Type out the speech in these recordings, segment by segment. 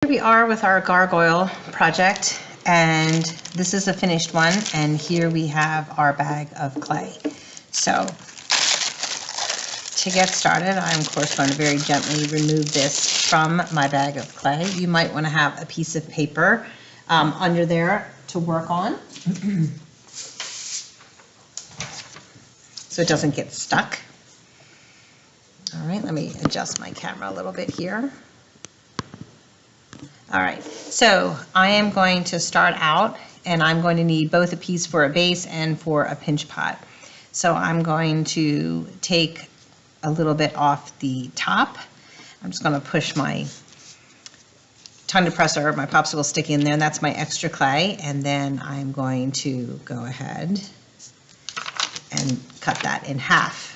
Here we are with our gargoyle project, and this is a finished one, and here we have our bag of clay. So to get started, I'm of course going to very gently remove this from my bag of clay. You might want to have a piece of paper under there to work on so it doesn't get stuck. All right, let me adjust my camera a little bit here. All right, so I am going to start out, and I'm going to need both a piece for a base and for a pinch pot. So I'm going to take a little bit off the top. I'm just going to push my tongue depressor, my popsicle stick in there, and that's my extra clay, and then I'm going to go ahead and cut that in half.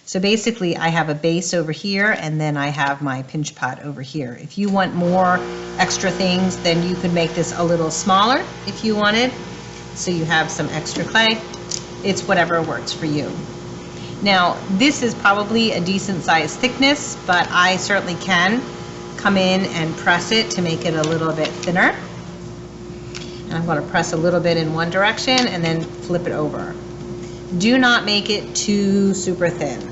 So basically I have a base over here, and then I have my pinch pot over here. If you want more extra things, then you could make this a little smaller if you wanted, so you have some extra clay. It's whatever works for you. Now this is probably a decent size thickness, but I certainly can come in and press it to make it a little bit thinner. And I'm going to press a little bit in one direction and then flip it over. Do not make it too super thin.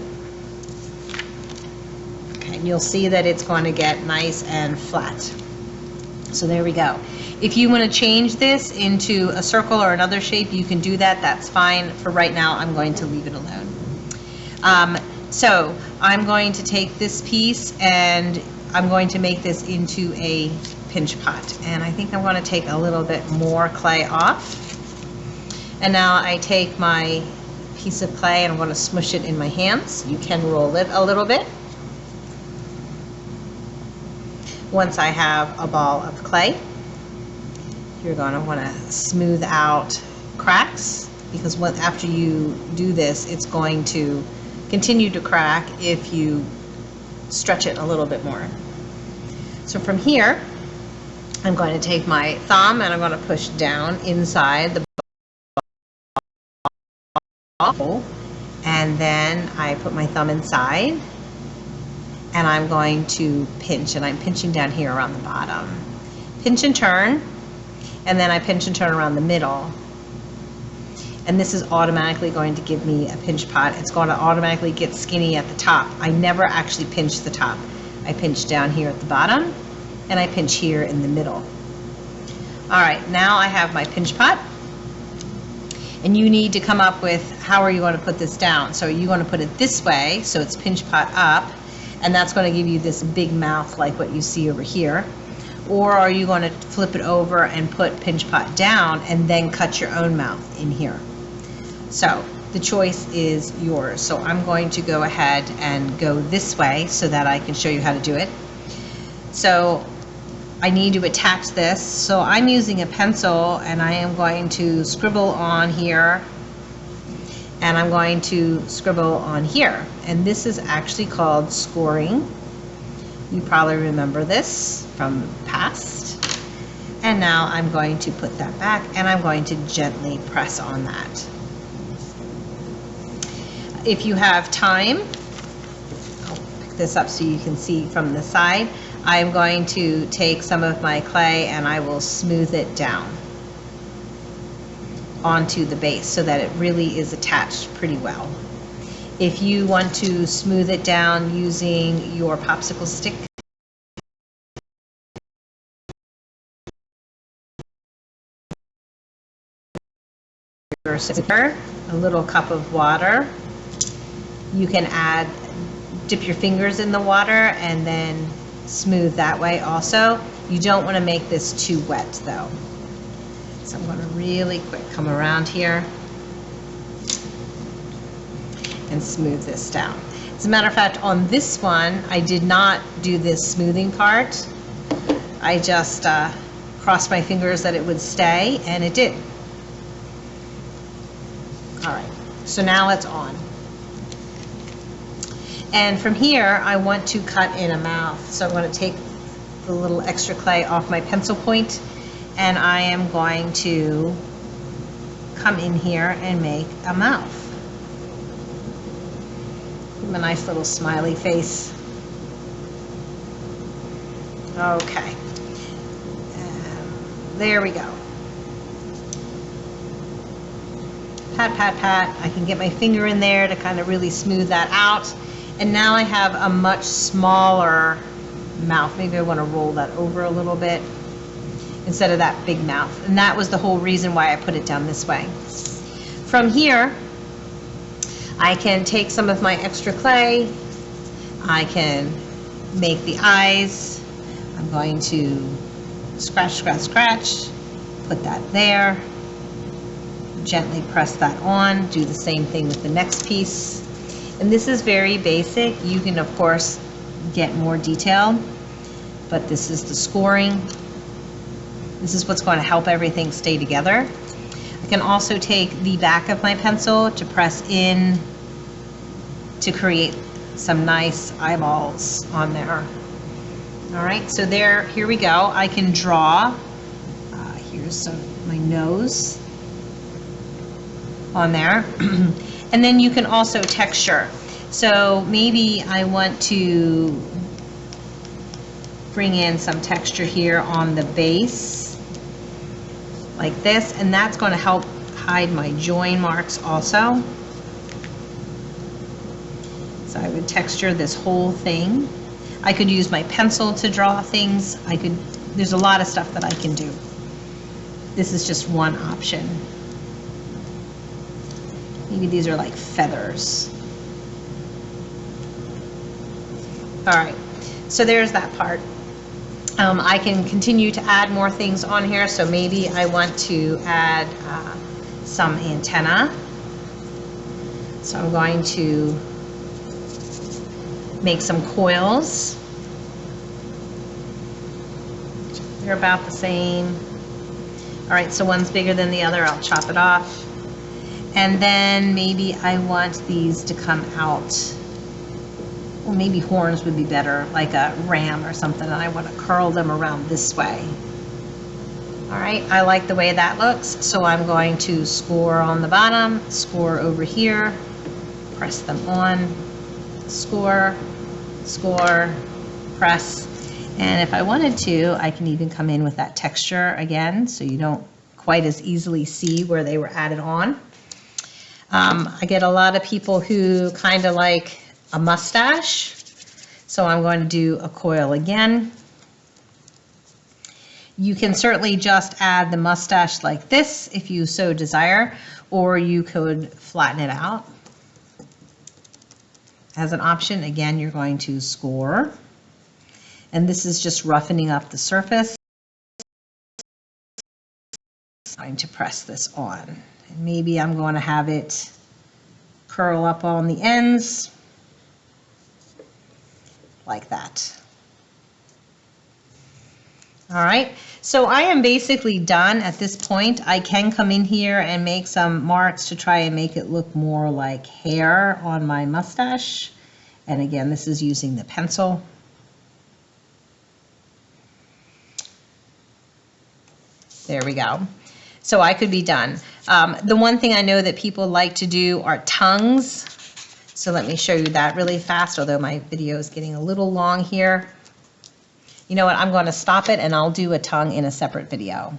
Okay, and you'll see that it's going to get nice and flat. So there we go. If you want to change this into a circle or another shape, you can do that. That's fine. For right now, I'm going to leave it alone. So I'm going to take this piece and I'm going to make this into a pinch pot. And I think I'm going to take a little bit more clay off. And now I take my piece of clay and I'm going to smush it in my hands. You can roll it a little bit. Once I have a ball of clay, you're going to want to smooth out cracks, because after you do this, it's going to continue to crack if you stretch it a little bit more. So from here, I'm going to take my thumb and I'm going to push down inside the ball, and then I put my thumb inside and I'm going to pinch, and I'm pinching down here around the bottom. Pinch and turn, and then I pinch and turn around the middle. And this is automatically going to give me a pinch pot. It's going to automatically get skinny at the top. I never actually pinch the top. I pinch down here at the bottom, and I pinch here in the middle. All right, now I have my pinch pot. And you need to come up with, how are you going to put this down? So are you going to put it this way, so it's pinch pot up, and that's going to give you this big mouth like what you see over here? Or are you going to flip it over and put pinch pot down and then cut your own mouth in here? So the choice is yours. So I'm going to go ahead and go this way so that I can show you how to do it. So I need to attach this. So I'm using a pencil and I am going to scribble on here, and I'm going to scribble on here. And this is actually called scoring. You probably remember this from past. And now I'm going to put that back, and I'm going to gently press on that. If you have time, I'll pick this up so you can see from the side. I'm going to take some of my clay and I will smooth it down onto the base so that it really is attached pretty well. If you want to smooth it down using your popsicle stick, a little cup of water, you can dip your fingers in the water and then smooth that way also. You don't want to make this too wet though. So I'm going to really quick come around here and smooth this down. As a matter of fact, on this one, I did not do this smoothing part. I just crossed my fingers that it would stay, and it did. All right, so now it's on. And from here, I want to cut in a mouth. So I'm going to take the little extra clay off my pencil point, and I am going to come in here and make a mouth. Give him a nice little smiley face. Okay. There we go. Pat, pat, pat. I can get my finger in there to kind of really smooth that out. And now I have a much smaller mouth. Maybe I want to roll that over a little bit instead of that big mouth. And that was the whole reason why I put it down this way. From here, I can take some of my extra clay. I can make the eyes. I'm going to scratch, scratch, scratch, put that there. Gently press that on. Do the same thing with the next piece. And this is very basic. You can, of course, get more detail, but this is the scoring. This is what's going to help everything stay together. I can also take the back of my pencil to press in to create some nice eyeballs on there. All right, so here we go. I can draw, here's my nose on there. And then you can also texture. So maybe I want to bring in some texture here on the base, like this, and that's going to help hide my join marks also. So I would texture this whole thing. I could use my pencil to draw things. There's a lot of stuff that I can do. This is just one option. Maybe these are like feathers. All right, so there's that part. I can continue to add more things on here. So maybe I want to add some antenna. So I'm going to make some coils. They're about the same. All right, so one's bigger than the other. I'll chop it off. And then maybe I want these to come out. Well, maybe horns would be better, like a ram or something, and I want to curl them around this way. All right, I like the way that looks, so I'm going to score on the bottom, score over here, press them on, score, score, press. And if I wanted to, I can even come in with that texture again, so you don't quite as easily see where they were added on. I get a lot of people who kind of like a mustache, so I'm going to do a coil again. You can certainly just add the mustache like this if you so desire, or you could flatten it out. As an option, again, you're going to score, and this is just roughening up the surface. I'm going to press this on. And maybe I'm going to have it curl up on the ends like that. All right, so I am basically done at this point. I can come in here and make some marks to try and make it look more like hair on my mustache. And again, this is using the pencil. There we go. So I could be done. The one thing I know that people like to do are tongues. So let me show you that really fast, although my video is getting a little long here. You know what, I'm going to stop it and I'll do a tongue in a separate video.